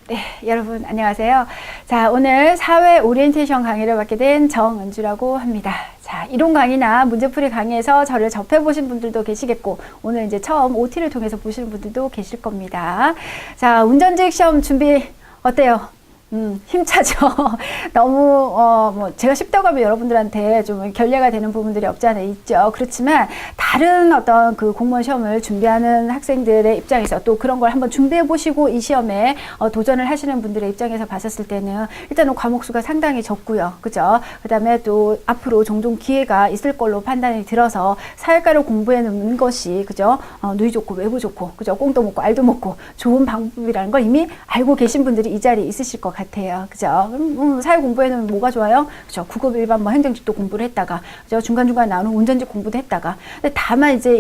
네, 여러분 안녕하세요. 자, 오늘 사회 오리엔테이션 강의를 맡게 된 정은주라고 합니다. 자, 이론 강의나 문제풀이 강의에서 저를 접해보신 분들도 계시겠고, 오늘 이제 처음 OT를 통해서 보시는 분들도 계실 겁니다. 자, 운전직 시험 준비 어때요? 힘차죠. 너무, 제가 쉽다고 하면 여러분들한테 좀 결례가 되는 부분들이 없지 않아 있죠. 그렇지만, 다른 어떤 그 공무원 시험을 준비하는 학생들의 입장에서 또 그런 걸 한번 준비해 보시고 이 시험에 도전을 하시는 분들의 입장에서 봤었을 때는 일단은 과목 수가 상당히 적고요. 그죠? 그 다음에 또 앞으로 종종 기회가 있을 걸로 판단이 들어서 사회과를 공부해 놓는 것이, 그죠? 누이 좋고 외부 좋고, 그죠? 꽁도 먹고 알도 먹고 좋은 방법이라는 걸 이미 알고 계신 분들이 이 자리에 있으실 것 같아요. 그죠? 사회 공부에는 뭐가 좋아요? 그죠? 국업 일반 행정직도 공부를 했다가, 그죠? 중간중간 나오는 운전직 공부도 했다가. 근데 다만 이제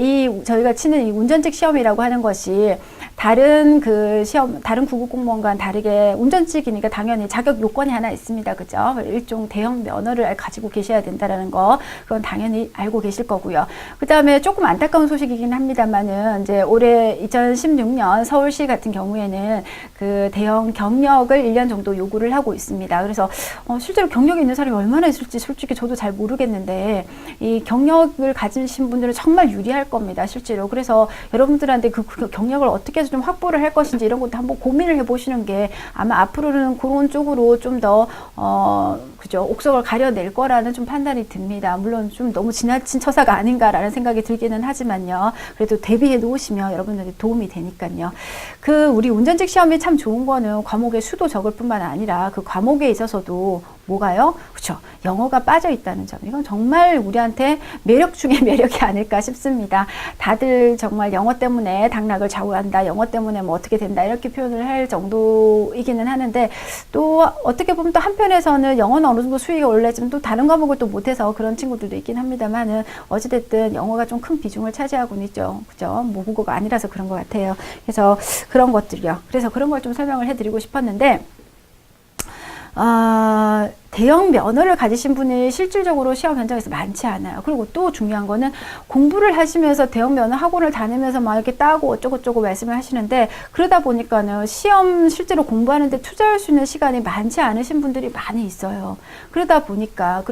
저희가 치는 이 운전직 시험이라고 하는 것이 다른 그 시험, 다른 구급 공무원과는 다르게 운전직이니까 당연히 자격 요건이 하나 있습니다. 그죠? 일종 대형 면허를 가지고 계셔야 된다라는 거, 그건 당연히 알고 계실 거고요. 그 다음에 조금 안타까운 소식이긴 합니다만은, 이제 올해 2016년 서울시 같은 경우에는 그 대형 경력을 1년 정도 요구를 하고 있습니다. 그래서 실제로 경력이 있는 사람이 얼마나 있을지 솔직히 저도 잘 모르겠는데, 이 경력을 가지신 분들은 정말 유리할 겁니다. 실제로. 그래서 여러분들한테 그 경력을 어떻게 해서 좀 확보를 할 것인지 이런 것도 한번 고민을 해보시는 게 아마 앞으로는 그런 쪽으로 좀 더 그죠? 옥석을 가려낼 거라는 좀 판단이 듭니다. 물론 좀 너무 지나친 처사가 아닌가라는 생각이 들기는 하지만요. 그래도 대비해 놓으시면 여러분들한테 도움이 되니까요. 우리 운전직 시험이 참 좋은 거는 과목의 수도 적을 뿐만 아니라 그 과목에 있어서도 뭐가요? 그렇죠. 영어가 빠져 있다는 점. 이건 정말 우리한테 매력 중에 매력이 아닐까 싶습니다. 다들 정말 영어 때문에 당락을 좌우한다. 영어 때문에 뭐 어떻게 된다. 이렇게 표현을 할 정도이기는 하는데, 또 어떻게 보면 또 한편에서는 영어는 어느 정도 수위가 올라지만 또 다른 과목을 또 못해서 그런 친구들도 있긴 합니다만은, 어찌됐든 영어가 좀 큰 비중을 차지하고는 있죠. 그죠? 모국어가 아니라서 그런 것 같아요. 그래서 그런 것들이요. 그래서 그런 걸 좀 설명을 해드리고 싶었는데, 대형 면허를 가지신 분이 실질적으로 시험 현장에서 많지 않아요. 그리고 또 중요한 거는 공부를 하시면서 대형 면허 학원을 다니면서 막 이렇게 따고 어쩌고저쩌고 말씀을 하시는데, 그러다 보니까는 시험 실제로 공부하는데 투자할 수 있는 시간이 많지 않으신 분들이 많이 있어요. 그러다 보니까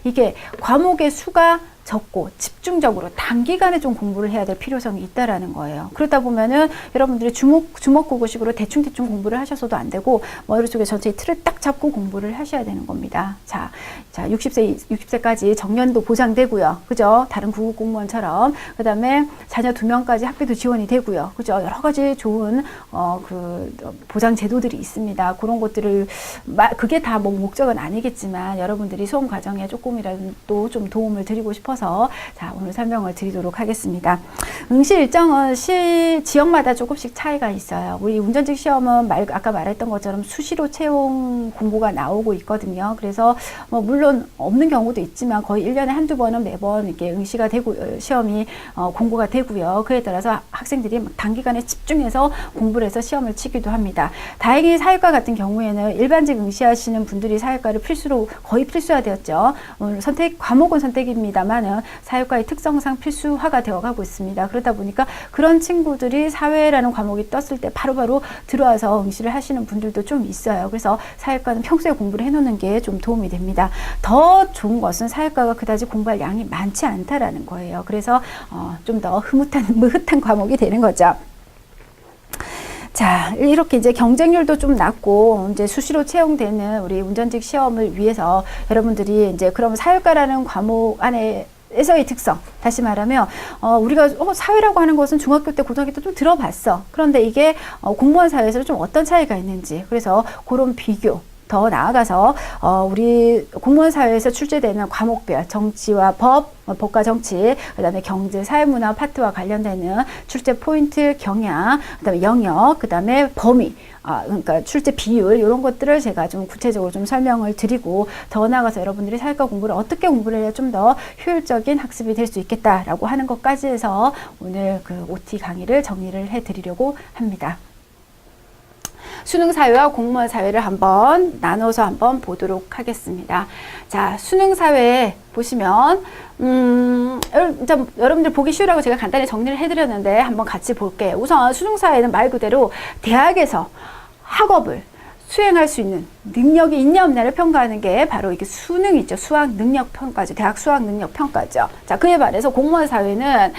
이게 과목의 수가 적고 집중적으로 단기간에 좀 공부를 해야 될 필요성이 있다라는 거예요. 그러다 보면은 여러분들이 주먹구구식으로 대충 공부를 하셔서도 안 되고, 머릿속에 전체의 틀을 딱 잡고 공부를 하셔야 되는 겁니다. 자, 60세까지 정년도 보장되고요. 그죠? 다른 구급 공무원처럼. 그 다음에 자녀 2명까지 학비도 지원이 되고요. 그죠? 여러 가지 좋은, 보장 제도들이 있습니다. 그런 것들을, 그게 다 뭐 목적은 아니겠지만, 여러분들이 수험 과정에 조금이라도 좀 도움을 드리고 싶어서 자, 오늘 설명을 드리도록 하겠습니다. 응시 일정은 지역마다 조금씩 차이가 있어요. 우리 운전직 시험은 아까 말했던 것처럼 수시로 채용 공고가 나오고 있거든요. 그래서 물론 없는 경우도 있지만 거의 1년에 한두 번은 매번 이렇게 응시가 되고 시험이 공고가 되고요. 그에 따라서 학생들이 단기간에 집중해서 공부를 해서 시험을 치기도 합니다. 다행히 사회과 같은 경우에는 일반직 응시하시는 분들이 사회과를 거의 필수화되었죠. 과목은 선택입니다만 사회과의 특성상 필수화가 되어가고 있습니다. 그러다 보니까 그런 친구들이 사회라는 과목이 떴을 때 바로바로 들어와서 응시를 하시는 분들도 좀 있어요. 그래서 사회과는 평소에 공부를 해놓는 게 좀 도움이 됩니다. 더 좋은 것은 사회과가 그다지 공부할 양이 많지 않다라는 거예요. 그래서 좀 더 흐뭇한 과목이 되는 거죠. 자, 이렇게 이제 경쟁률도 좀 낮고 이제 수시로 채용되는 우리 운전직 시험을 위해서 여러분들이 이제 그럼 사회과라는 과목 안에서의 특성, 다시 말하면 우리가 사회라고 하는 것은 중학교 때 고등학교 때 좀 들어봤어. 그런데 이게 공무원 사회에서 좀 어떤 차이가 있는지, 그래서 그런 비교, 더 나아가서 우리 공무원 사회에서 출제되는 과목별, 정치와 법과 정치, 그 다음에 경제, 사회문화 파트와 관련되는 출제 포인트, 경향, 그 다음에 영역, 그 다음에 범위, 그러니까 출제 비율, 이런 것들을 제가 좀 구체적으로 좀 설명을 드리고, 더 나아가서 여러분들이 사회과 공부를 어떻게 공부를 해야 좀 더 효율적인 학습이 될 수 있겠다라고 하는 것까지 해서 오늘 그 OT 강의를 정리를 해드리려고 합니다. 수능사회와 공무원사회를 나눠서 한번 보도록 하겠습니다. 자, 수능사회 보시면, 여러분들 보기 쉬우라고 제가 간단히 정리를 해드렸는데 한번 같이 볼게요. 우선 수능사회는 말 그대로 대학에서 학업을 수행할 수 있는 능력이 있냐 없냐를 평가하는 게 바로 이게 수능이죠. 수학 능력 평가죠. 대학 수학 능력 평가죠. 자, 그에 반해서 공무원 사회는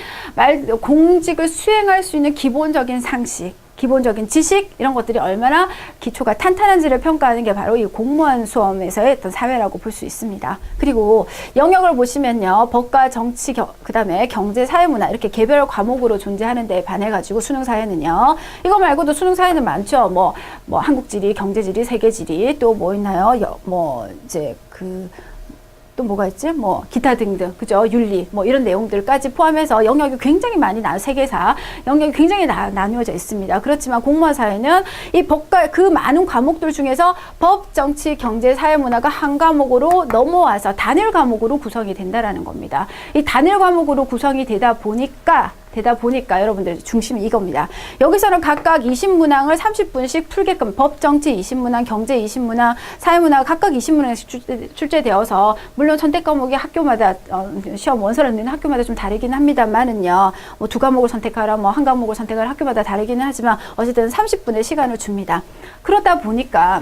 공직을 수행할 수 있는 기본적인 상식, 기본적인 지식 이런 것들이 얼마나 기초가 탄탄한지를 평가하는 게 바로 이 공무원 수험에서의 어떤 사회라고 볼 수 있습니다. 그리고 영역을 보시면요. 법과 정치, 그다음에 경제, 사회, 문화 이렇게 개별 과목으로 존재하는 데 반해 가지고 수능 사회는요. 이거 말고도 수능 사회는 많죠. 뭐 한국지리, 경제지리, 세계지리 또 뭐 있나요? 이제 또 뭐가 있지? 뭐 기타 등등, 그죠? 윤리 뭐 이런 내용들까지 포함해서 영역이 굉장히 많이 세계사 영역이 굉장히 나누어져 있습니다. 그렇지만 공무원 사회는 이 법과 그 많은 과목들 중에서 법, 정치, 경제, 사회, 문화가 한 과목으로 넘어와서 단일 과목으로 구성이 된다라는 겁니다. 이 단일 과목으로 구성이 되다 보니까 여러분들 중심이 이겁니다. 여기서는 각각 20문항을 30분씩 풀게끔 법, 정치 20문항, 경제 20문항, 사회문화 각각 20문항씩 출제되어서 물론 선택 과목이 학교마다 시험 원서를 내는 학교마다 좀 다르긴 합니다만은요. 뭐 두 과목을 선택하라, 뭐 한 과목을 선택하라 학교마다 다르기는 하지만 어쨌든 30분의 시간을 줍니다. 그러다 보니까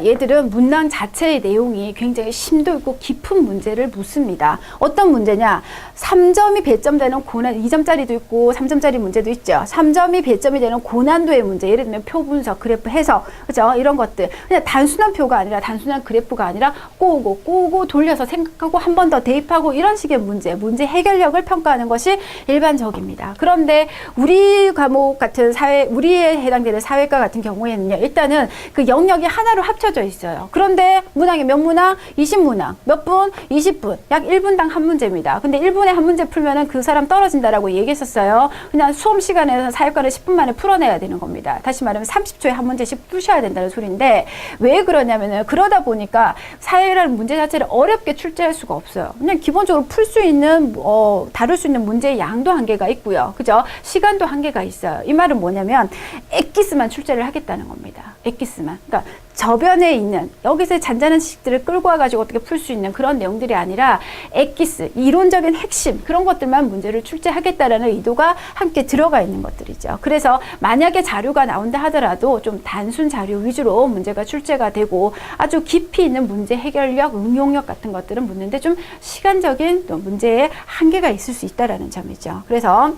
얘들은 문항 자체의 내용이 굉장히 심도 있고 깊은 문제를 묻습니다. 어떤 문제냐? 3점이 배점 되는 고난, 2점짜리도 있고 3점짜리 문제도 있죠. 3점이 배점이 되는 고난도의 문제. 예를 들면 표 분석, 그래프 해석, 그죠? 이런 것들. 그냥 단순한 표가 아니라, 단순한 그래프가 아니라 꼬고 돌려서 생각하고 한 번 더 대입하고 이런 식의 문제 해결력을 평가하는 것이 일반적입니다. 그런데 우리 과목 같은 우리에 해당되는 사회과 같은 경우에는요. 일단은 그 영역이 하나로 합쳐져 있어요. 그런데 문항이 몇 문항? 20문항. 몇 분? 20분. 약 1분당 한 문제입니다. 근데 1분에 한 문제 풀면은 그 사람 떨어진다라고 얘기했었어요. 그냥 수험 시간에서 사회과를 10분 만에 풀어내야 되는 겁니다. 다시 말하면 30초에 한 문제씩 푸셔야 된다는 소리인데 왜 그러냐면은 그러다 보니까 사회라는 문제 자체를 어렵게 출제할 수가 없어요. 그냥 기본적으로 풀 수 있는 다룰 수 있는 문제의 양도 한계가 있고요. 그죠? 시간도 한계가 있어요. 이 말은 뭐냐면 엑기스만 출제를 하겠다는 겁니다. 엑기스만. 그러니까 저변에 있는 여기서 잔잔한 지식들을 끌고 와가지고 어떻게 풀 수 있는 그런 내용들이 아니라 엑기스, 이론적인 핵심 그런 것들만 문제를 출제하겠다라는 의도가 함께 들어가 있는 것들이죠. 그래서 만약에 자료가 나온다 하더라도 좀 단순 자료 위주로 문제가 출제가 되고 아주 깊이 있는 문제 해결력, 응용력 같은 것들은 묻는데 좀 시간적인 또 문제에 한계가 있을 수 있다라는 점이죠. 그래서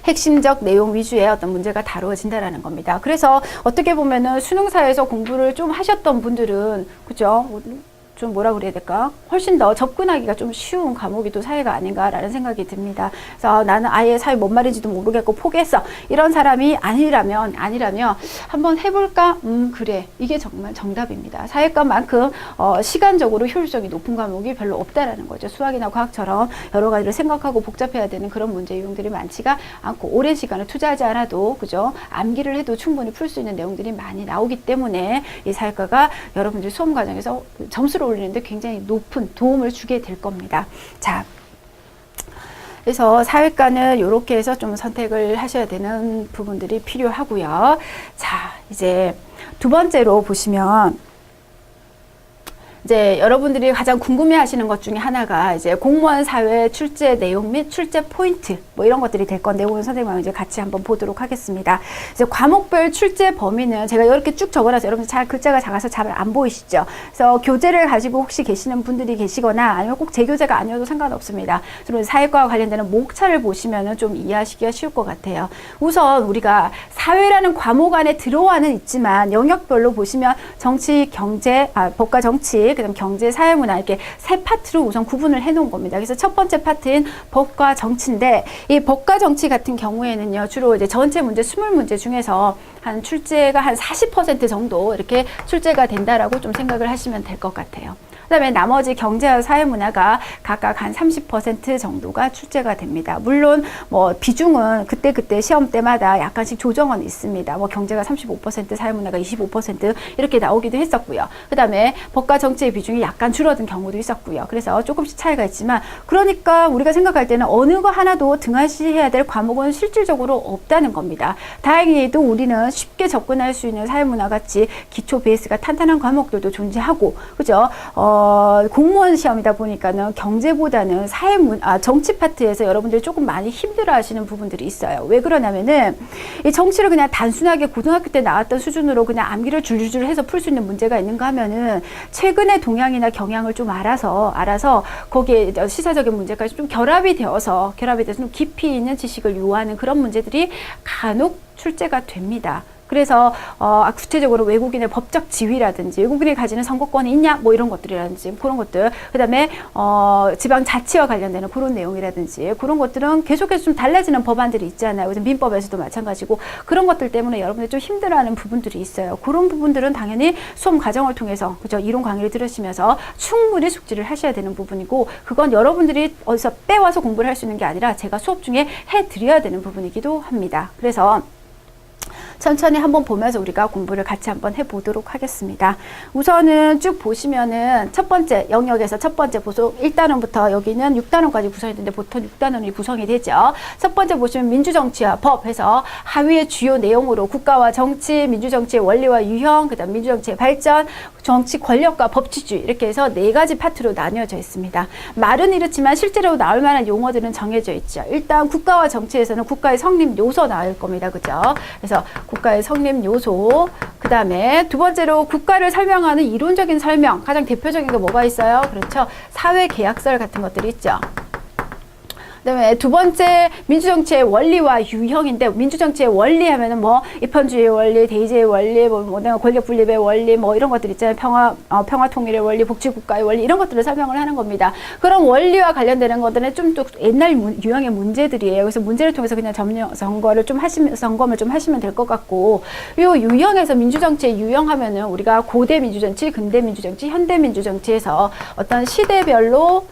핵심적 내용 위주의 어떤 문제가 다루어진다라는 겁니다. 그래서 어떻게 보면은 수능사에서 공부를 좀 하셨던 분들은 그죠? 좀 뭐라 그래야 될까? 훨씬 더 접근하기가 좀 쉬운 과목이 또 사회가 아닌가라는 생각이 듭니다. 그래서 나는 아예 사회 뭔 말인지도 모르겠고 포기했어. 이런 사람이 아니라면 한번 해볼까? 그래. 이게 정말 정답입니다. 사회과만큼 시간적으로 효율성이 높은 과목이 별로 없다라는 거죠. 수학이나 과학처럼 여러 가지를 생각하고 복잡해야 되는 그런 문제 유형들이 많지가 않고 오랜 시간을 투자하지 않아도 그죠? 암기를 해도 충분히 풀 수 있는 내용들이 많이 나오기 때문에 이 사회과가 여러분들 수험 과정에서 점수를 올리는데 굉장히 높은 도움을 주게 될 겁니다. 자, 그래서 사회과는 이렇게 해서 좀 선택을 하셔야 되는 부분들이 필요하고요. 자, 이제 두 번째로 보시면 이제 여러분들이 가장 궁금해하시는 것 중에 하나가 이제 공무원 사회 출제 내용 및 출제 포인트 뭐 이런 것들이 될 건데 오늘 선생님과 이제 같이 한번 보도록 하겠습니다. 이제 과목별 출제 범위는 제가 이렇게 쭉 적어놔서 여러분들 잘 글자가 작아서 잘 안 보이시죠? 그래서 교재를 가지고 혹시 계시는 분들이 계시거나 아니면 꼭 제 교재가 아니어도 상관없습니다. 그러면 사회과와 관련되는 목차를 보시면은 좀 이해하시기가 쉬울 것 같아요. 우선 우리가 사회라는 과목 안에 들어와는 있지만 영역별로 보시면 정치, 경제, 법과 정치 그다음 경제, 사회, 문화 이렇게 세 파트로 우선 구분을 해 놓은 겁니다. 그래서 첫 번째 파트인 법과 정치인데 이 법과 정치 같은 경우에는요. 주로 이제 전체 문제 20문제 중에서 한 출제가 한 40% 정도 이렇게 출제가 된다라고 좀 생각을 하시면 될 것 같아요. 그다음에 나머지 경제와 사회문화가 각각 한 30% 정도가 출제가 됩니다. 물론 뭐 비중은 그때 시험 때마다 약간씩 조정은 있습니다. 뭐 경제가 35%, 사회문화가 25% 이렇게 나오기도 했었고요. 그다음에 법과 정치의 비중이 약간 줄어든 경우도 있었고요. 그래서 조금씩 차이가 있지만 그러니까 우리가 생각할 때는 어느 거 하나도 등한시해야 될 과목은 실질적으로 없다는 겁니다. 다행히도 우리는 쉽게 접근할 수 있는 사회문화 같이 기초 베이스가 탄탄한 과목들도 존재하고 그죠? 공무원 시험이다 보니까는 경제보다는 정치 파트에서 여러분들이 조금 많이 힘들어 하시는 부분들이 있어요. 왜 그러냐면은 이 정치를 그냥 단순하게 고등학교 때 나왔던 수준으로 그냥 암기를 줄줄줄 해서 풀 수 있는 문제가 있는가 하면은 최근의 동향이나 경향을 좀 알아서 거기에 시사적인 문제까지 좀 결합이 돼서 좀 깊이 있는 지식을 요하는 그런 문제들이 간혹 출제가 됩니다. 그래서 구체적으로 외국인의 법적 지위라든지 외국인이 가지는 선거권이 있냐 뭐 이런 것들이라든지 그런 것들, 그다음에 지방자치와 관련되는 그런 내용이라든지 그런 것들은 계속해서 좀 달라지는 법안들이 있잖아요. 그래서 민법에서도 마찬가지고 그런 것들 때문에 여러분들이 좀 힘들어하는 부분들이 있어요. 그런 부분들은 당연히 수험 과정을 통해서 그죠, 이론 강의를 들으시면서 충분히 숙지를 하셔야 되는 부분이고, 그건 여러분들이 어디서 빼와서 공부를 할 수 있는 게 아니라 제가 수업 중에 해드려야 되는 부분이기도 합니다. 그래서 천천히 한번 보면서 우리가 공부를 같이 한번 해보도록 하겠습니다. 우선은 쭉 보시면은 첫 번째 영역에서 첫 번째 보소 1단원부터 여기는 6단원까지 구성이 되는데 보통 6단원이 구성이 되죠. 첫 번째 보시면 민주정치와 법 해서 하위의 주요 내용으로 국가와 정치, 민주정치의 원리와 유형, 그 다음 민주정치의 발전, 정치 권력과 법치주의, 이렇게 해서 4가지 파트로 나뉘어져 있습니다. 말은 이렇지만 실제로 나올 만한 용어들은 정해져 있죠. 일단 국가와 정치에서는 국가의 성립 요소 나올 겁니다. 그죠? 그래서 국가의 성립 요소, 그 다음에 두 번째로 국가를 설명하는 이론적인 설명, 가장 대표적인 게 뭐가 있어요? 그렇죠? 사회계약설 같은 것들이 있죠. 그다음에 두 번째 민주정치의 원리와 유형인데, 민주정치의 원리 하면은 뭐 입헌주의의 원리, 대의제의 원리, 뭐 권력 분립의 원리, 뭐 이런 것들 있잖아요. 평화 통일의 원리, 복지국가의 원리, 이런 것들을 설명을 하는 겁니다. 그런 원리와 관련되는 것들은 좀 또 옛날 유형의 문제들이에요. 그래서 문제를 통해서 그냥 점검을 좀 하시면 될 것 같고, 요 유형에서 민주정치의 유형하면은 우리가 고대 민주정치, 근대 민주정치, 현대 민주정치에서 어떤 시대별로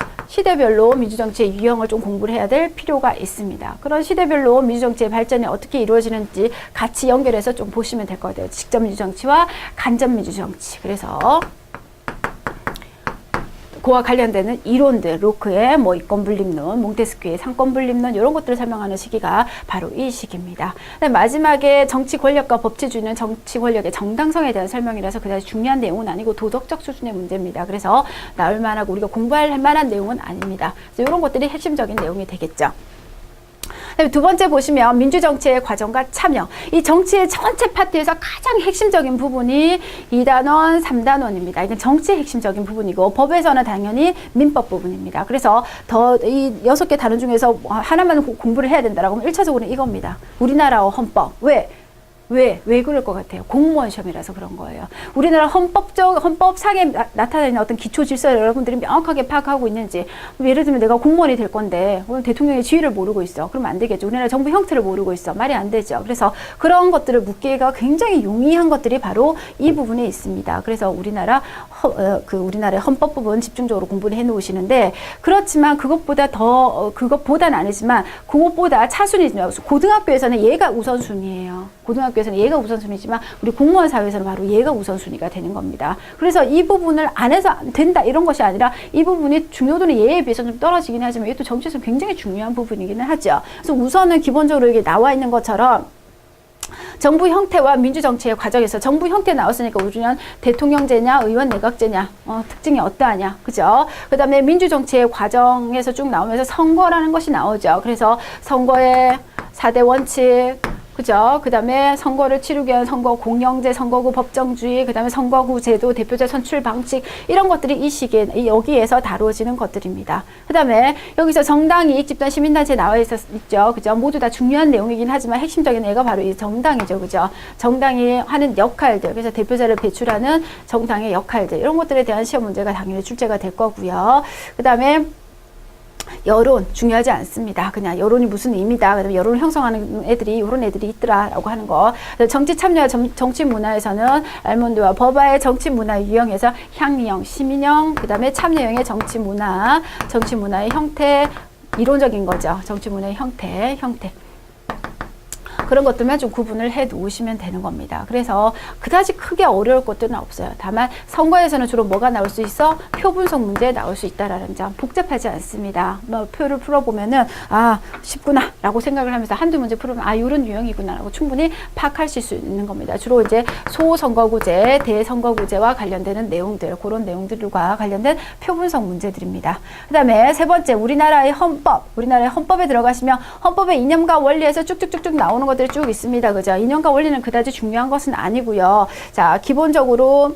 민주정치의 유형을 좀 공부를 해야 될 필요가 있습니다. 그런 시대별로 민주정치의 발전이 어떻게 이루어지는지 같이 연결해서 좀 보시면 될 것 같아요. 직접 민주정치와 간접 민주정치. 그래서 그와 관련되는 이론들, 로크의 뭐 이권분립론, 몽테스큐의 상권분립론, 이런 것들을 설명하는 시기가 바로 이 시기입니다. 마지막에 정치 권력과 법치주의는 정치 권력의 정당성에 대한 설명이라서 그다지 중요한 내용은 아니고 도덕적 수준의 문제입니다. 그래서 나올 만하고 우리가 공부할 만한 내용은 아닙니다. 그래서 이런 것들이 핵심적인 내용이 되겠죠. 두 번째 보시면 민주정치의 과정과 참여. 이 정치의 전체 파트에서 가장 핵심적인 부분이 2단원, 3단원입니다. 이게 정치의 핵심적인 부분이고, 법에서는 당연히 민법 부분입니다. 그래서 이 6개 단원 중에서 하나만 공부를 해야 된다라고 하면 1차적으로는 이겁니다. 우리나라 헌법. 왜 그럴 것 같아요? 공무원 시험이라서 그런 거예요. 우리나라 헌법상에 나타내는 어떤 기초 질서를 여러분들이 명확하게 파악하고 있는지, 예를 들면 내가 공무원이 될 건데 오늘 대통령의 지위를 모르고 있어. 그러면 안 되겠죠. 우리나라 정부 형태를 모르고 있어. 말이 안 되죠. 그래서 그런 것들을 묻기가 굉장히 용이한 것들이 바로 이 부분에 있습니다. 그래서 우리나라의 헌법 부분 집중적으로 공부를 해 놓으시는데, 그렇지만 그것보다는 아니지만 그것보다 차순위죠. 고등학교에서는 얘가 우선순위예요. 고등학교에서는 얘가 우선순위지만 우리 공무원 사회에서는 바로 얘가 우선순위가 되는 겁니다. 그래서 이 부분을 안 해서 안 된다 이런 것이 아니라 이 부분이 중요도는 얘에 비해서 좀 떨어지긴 하지만 이것도 정치에서 굉장히 중요한 부분이기는 하죠. 그래서 우선은 기본적으로 이게 나와 있는 것처럼 정부 형태와 민주정치의 과정에서 정부 형태 나왔으니까 우리는 대통령제냐 의원 내각제냐 특징이 어떠하냐, 그죠? 그 다음에 민주정치의 과정에서 쭉 나오면서 선거라는 것이 나오죠. 그래서 선거의 4대 원칙, 그죠? 그 다음에 선거를 치르기 위한 선거 공영제, 선거구 법정주의, 그 다음에 선거구 제도, 대표자 선출 방식, 이런 것들이 이 시기에 여기에서 다루어지는 것들입니다. 그 다음에 여기서 정당, 이익 집단, 시민단체 나와 있죠. 그죠? 모두 다 중요한 내용이긴 하지만 핵심적인 애가 바로 이 정당이죠. 그죠? 정당이 하는 역할들, 그래서 대표자를 배출하는 정당의 역할들, 이런 것들에 대한 시험 문제가 당연히 출제가 될 거고요. 그 다음에 여론 중요하지 않습니다. 그냥 여론이 무슨 의미다. 그다음에 여론을 형성하는 애들이 이런 애들이 있더라라고 하는 거. 정치 참여와 정치 문화에서는 알몬드와 버바의 정치 문화 유형에서 향유형, 시민형, 그다음에 참여형의 정치 문화의 형태, 이론적인 거죠. 정치 문화의 형태. 그런 것들만 좀 구분을 해 놓으시면 되는 겁니다. 그래서 그다지 크게 어려울 것들은 없어요. 다만 선거에서는 주로 뭐가 나올 수 있어? 표 분석 문제 나올 수 있다라는 점. 복잡하지 않습니다. 뭐 표를 풀어보면은 아 쉽구나 라고 생각을 하면서 한두 문제 풀으면 아 이런 유형이구나 라고 충분히 파악하실 수 있는 겁니다. 주로 이제 소선거구제, 대선거구제와 관련되는 내용들, 그런 내용들과 관련된 표 분석 문제들입니다. 그 다음에 세 번째, 우리나라의 헌법에 들어가시면 헌법의 이념과 원리에서 쭉쭉쭉쭉 나오는 것들이 쭉 있습니다. 그죠? 이념과 원리는 그다지 중요한 것은 아니고요. 자, 기본적으로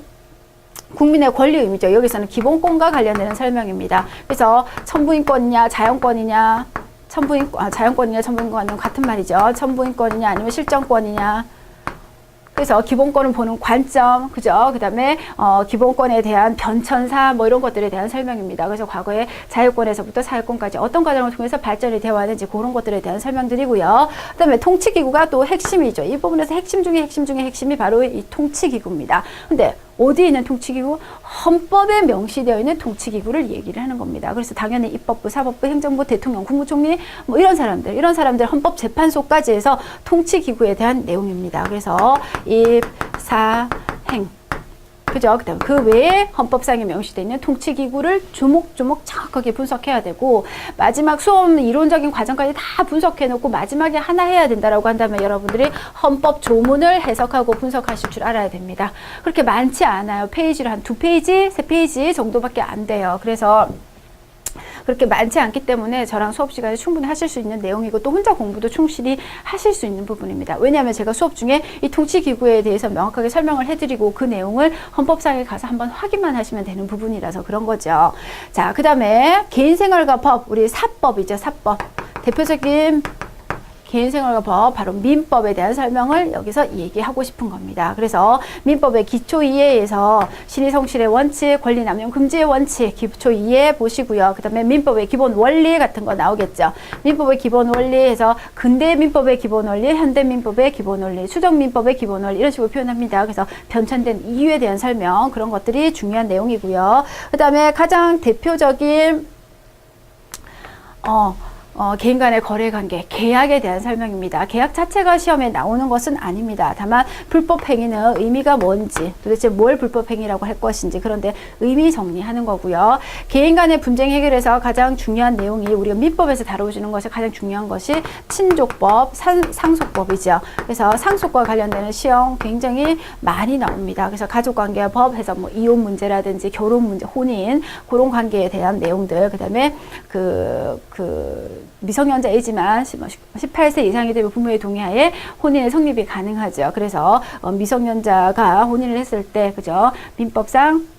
국민의 권리 의미죠. 여기서는 기본권과 관련되는 설명입니다. 그래서 천부인권이냐, 자연권이냐, 자연권이냐, 천부인권은 같은 말이죠. 천부인권이냐, 아니면 실정권이냐. 그래서 기본권을 보는 관점, 그죠? 그 다음에, 기본권에 대한 변천사, 뭐 이런 것들에 대한 설명입니다. 그래서 과거에 자유권에서부터 사회권까지 어떤 과정을 통해서 발전이 되어 왔는지 그런 것들에 대한 설명드리고요. 그 다음에 통치기구가 또 핵심이죠. 이 부분에서 핵심 중에 핵심이 바로 이 통치기구입니다. 근데 어디에 있는 통치기구? 헌법에 명시되어 있는 통치기구를 얘기를 하는 겁니다. 그래서 당연히 입법부, 사법부, 행정부, 대통령, 국무총리 뭐 이런 사람들 헌법재판소까지 해서 통치기구에 대한 내용입니다. 그래서 입, 사, 행. 그죠? 그다음 그 외에 헌법상에 명시되어 있는 통치기구를 조목조목 정확하게 분석해야 되고 마지막 수업 이론적인 과정까지 다 분석해놓고 마지막에 하나 해야 된다라고 한다면 여러분들이 헌법 조문을 해석하고 분석하실 줄 알아야 됩니다. 그렇게 많지 않아요. 페이지를 한 2페이지, 3페이지 정도밖에 안 돼요. 그래서 그렇게 많지 않기 때문에 저랑 수업 시간에 충분히 하실 수 있는 내용이고 또 혼자 공부도 충실히 하실 수 있는 부분입니다. 왜냐하면 제가 수업 중에 이 통치기구에 대해서 명확하게 설명을 해드리고 그 내용을 헌법상에 가서 한번 확인만 하시면 되는 부분이라서 그런 거죠. 자, 그 다음에 개인생활과 법, 우리 사법이죠. 사법. 대표적인 개인생활과 법, 바로 민법에 대한 설명을 여기서 얘기하고 싶은 겁니다. 그래서 민법의 기초 이해에서 신의 성실의 원칙, 권리 남용 금지의 원칙, 기초 이해 보시고요. 그 다음에 민법의 기본 원리 같은 거 나오겠죠. 민법의 기본 원리에서 근대 민법의 기본 원리, 현대 민법의 기본 원리, 수정 민법의 기본 원리 이런 식으로 표현합니다. 그래서 변천된 이유에 대한 설명, 그런 것들이 중요한 내용이고요. 그 다음에 가장 대표적인 개인 간의 거래관계, 계약에 대한 설명입니다. 계약 자체가 시험에 나오는 것은 아닙니다. 다만 불법 행위는 의미가 뭔지, 도대체 뭘 불법 행위라고 할 것인지, 그런데 의미 정리하는 거고요. 개인 간의 분쟁 해결에서 가장 중요한 내용이 우리가 민법에서 다뤄주는 것이 가장 중요한 것이 친족법, 상속법이죠. 그래서 상속과 관련되는 시험 굉장히 많이 나옵니다. 그래서 가족관계법 해서 뭐 이혼 문제라든지 결혼 문제, 혼인, 그런 관계에 대한 내용들, 그 다음에 미성년자이지만 18세 이상이 되면 부모의 동의하에 혼인의 성립이 가능하죠. 그래서 미성년자가 혼인을 했을 때, 그죠? 민법상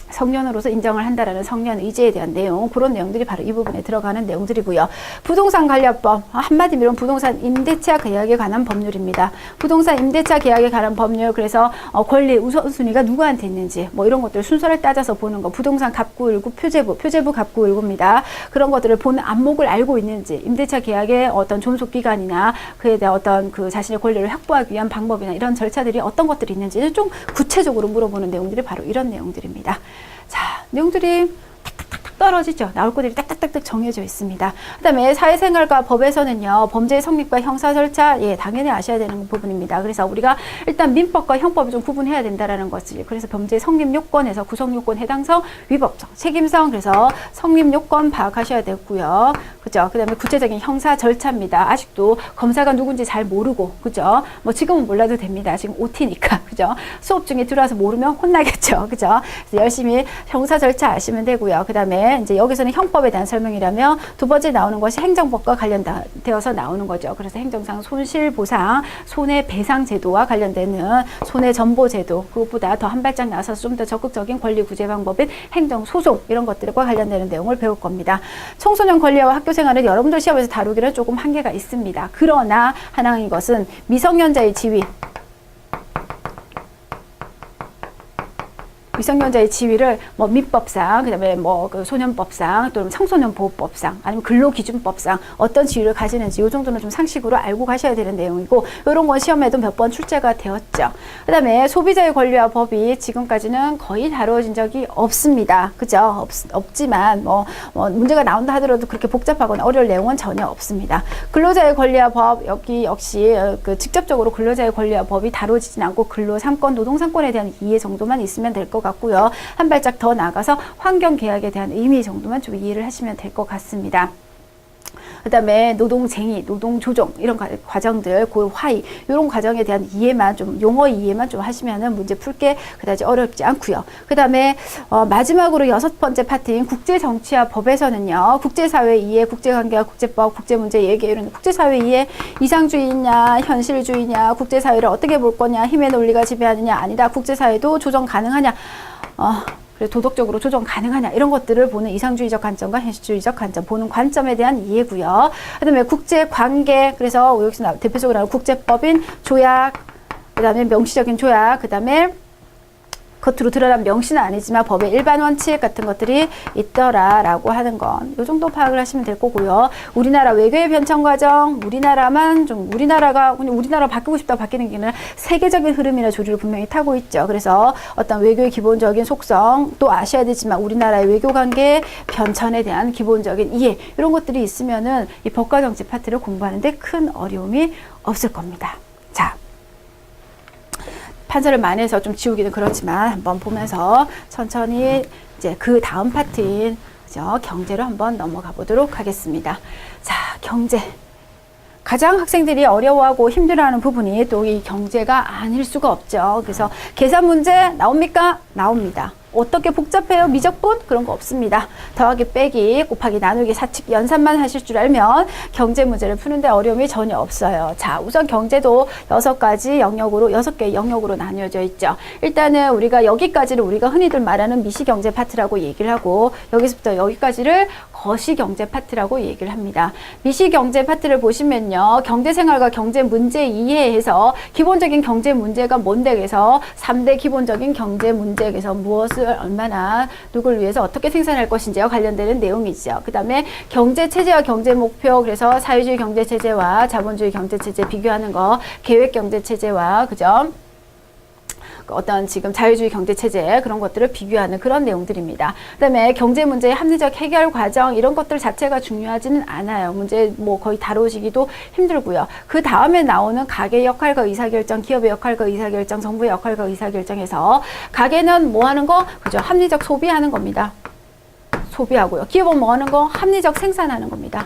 성년으로서 인정을 한다라는 성년 의제에 대한 내용, 그런 내용들이 바로 이 부분에 들어가는 내용들이고요. 부동산 관련법, 한마디로 이런 부동산 임대차 계약에 관한 법률입니다. 부동산 임대차 계약에 관한 법률, 그래서 권리 우선순위가 누구한테 있는지, 뭐 이런 것들 순서를 따져서 보는 거, 부동산 갑구일구, 표제부 갑구일구입니다. 그런 것들을 보는 안목을 알고 있는지, 임대차 계약의 어떤 존속 기간이나 그에 대한 어떤 그 자신의 권리를 확보하기 위한 방법이나 이런 절차들이 어떤 것들이 있는지는 좀 구체적으로 물어보는 내용들이 바로 이런 내용들입니다. 자, 내용들이 탁탁탁 떨어지죠. 나올 것들이 딱딱딱딱 정해져 있습니다. 그 다음에 사회생활과 법에서는요, 범죄의 성립과 형사 절차, 당연히 아셔야 되는 부분입니다. 그래서 우리가 일단 민법과 형법을 좀 구분해야 된다라는 것이, 그래서 범죄의 성립 요건에서 구성 요건, 해당성, 위법성, 책임성, 그래서 성립 요건 파악하셔야 되고요. 그죠? 그 다음에 구체적인 형사 절차입니다. 아직도 검사가 누군지 잘 모르고, 그죠? 뭐 지금은 몰라도 됩니다. 지금 OT니까, 그죠? 수업 중에 들어와서 모르면 혼나겠죠. 그죠? 그래서 열심히 형사 절차 아시면 되고요. 그 다음에 이제 여기서는 형법에 대한 설명이라면 두 번째 나오는 것이 행정법과 관련되어서 나오는 거죠. 그래서 행정상 손실보상, 손해배상 제도와 관련되는 손해전보제도, 그것보다 더 한 발짝 나서서 좀 더 적극적인 권리 구제 방법인 행정소송, 이런 것들과 관련되는 내용을 배울 겁니다. 청소년 권리와 학교 생활은 여러분들 시험에서 다루기는 조금 한계가 있습니다. 그러나 하나인 것은 미성년자의 지위, 미성년자의 지위를 뭐 민법상, 그다음에 뭐 그 소년법상, 또는 청소년 보호법상, 아니면 근로기준법상 어떤 지위를 가지는지 이 정도는 좀 상식으로 알고 가셔야 되는 내용이고, 이런 건 시험에도 몇 번 출제가 되었죠. 그다음에 소비자의 권리와 법이 지금까지는 거의 다루어진 적이 없습니다. 그죠? 없지만 뭐 문제가 나온다 하더라도 그렇게 복잡하거나 어려울 내용은 전혀 없습니다. 근로자의 권리와 법, 여기 역시 그 직접적으로 근로자의 권리와 법이 다뤄지진 않고 근로상권, 노동상권에 대한 이해 정도만 있으면 될 것 같고요. 한 발짝 더 나가서 환경계약에 대한 의미 정도만 좀 이해를 하시면 될 것 같습니다. 그 다음에 노동쟁의, 노동조정 이런 과정들, 고화의 이런 과정에 대한 이해만 좀, 용어 이해만 좀 하시면은 문제 풀게 그다지 어렵지 않고요. 그 다음에 마지막으로 6번째 파트인 국제정치와 법에서는요, 국제사회 이해, 국제관계와 국제법, 국제문제 얘기, 이런 국제사회 이해, 이상주의냐 현실주의냐, 국제사회를 어떻게 볼 거냐, 힘의 논리가 지배하느냐, 아니다, 국제사회도 조정 가능하냐, 그래서 도덕적으로 조정 가능하냐, 이런 것들을 보는 이상주의적 관점과 현실주의적 관점, 보는 관점에 대한 이해고요. 그 다음에 국제관계, 그래서 여기서 대표적으로 나오는 국제법인, 조약, 그 다음에 명시적인 조약, 그 다음에 겉으로 드러난 명시는 아니지만 법의 일반 원칙 같은 것들이 있더라라고 하는 건 이 정도 파악을 하시면 될 거고요. 우리나라 외교의 변천 과정, 우리나라가 그냥 우리나라 바뀌고 싶다 바뀌는 게 아니라 세계적인 흐름이나 조류를 분명히 타고 있죠. 그래서 어떤 외교의 기본적인 속성 또 아셔야 되지만 우리나라의 외교 관계 변천에 대한 기본적인 이해, 이런 것들이 있으면은 이 법과 정치 파트를 공부하는데 큰 어려움이 없을 겁니다. 자, 판서를 많이 해서 좀 지우기는 그렇지만 한번 보면서 천천히 이제 그 다음 파트인 경제로 한번 넘어가 보도록 하겠습니다. 자, 경제. 가장 학생들이 어려워하고 힘들어하는 부분이 또 이 경제가 아닐 수가 없죠. 그래서 계산 문제 나옵니까? 나옵니다. 어떻게 복잡해요? 미적분? 그런 거 없습니다. 더하기, 빼기, 곱하기, 나누기, 사칙, 연산만 하실 줄 알면 경제 문제를 푸는데 어려움이 전혀 없어요. 자, 우선 경제도 6개의 영역으로 나뉘어져 있죠. 일단은 우리가 여기까지를 우리가 흔히들 말하는 미시경제 파트라고 얘기를 하고, 여기서부터 여기까지를 거시경제 파트라고 얘기를 합니다. 미시경제 파트를 보시면요, 경제생활과 경제 문제 이해해서 기본적인 경제 문제가 뭔데, 그래서 3대 기본적인 경제 문제에서 무엇을 얼마나 누구를 위해서 어떻게 생산할 것인지와 관련되는 내용이죠. 그 다음에 경제체제와 경제목표, 그래서 사회주의 경제체제와 자본주의 경제체제 비교하는 거, 계획경제체제와 그죠? 어떤 지금 자유주의 경제체제 그런 것들을 비교하는 그런 내용들입니다. 그 다음에 경제 문제의 합리적 해결 과정, 이런 것들 자체가 중요하지는 않아요. 문제 뭐 거의 다루시기도 힘들고요. 그 다음에 나오는 가계의 역할과 의사결정, 기업의 역할과 의사결정, 정부의 역할과 의사결정에서 가계는 뭐 하는 거? 그죠? 합리적 소비하는 겁니다. 소비하고요. 기업은 뭐 하는 거? 합리적 생산하는 겁니다.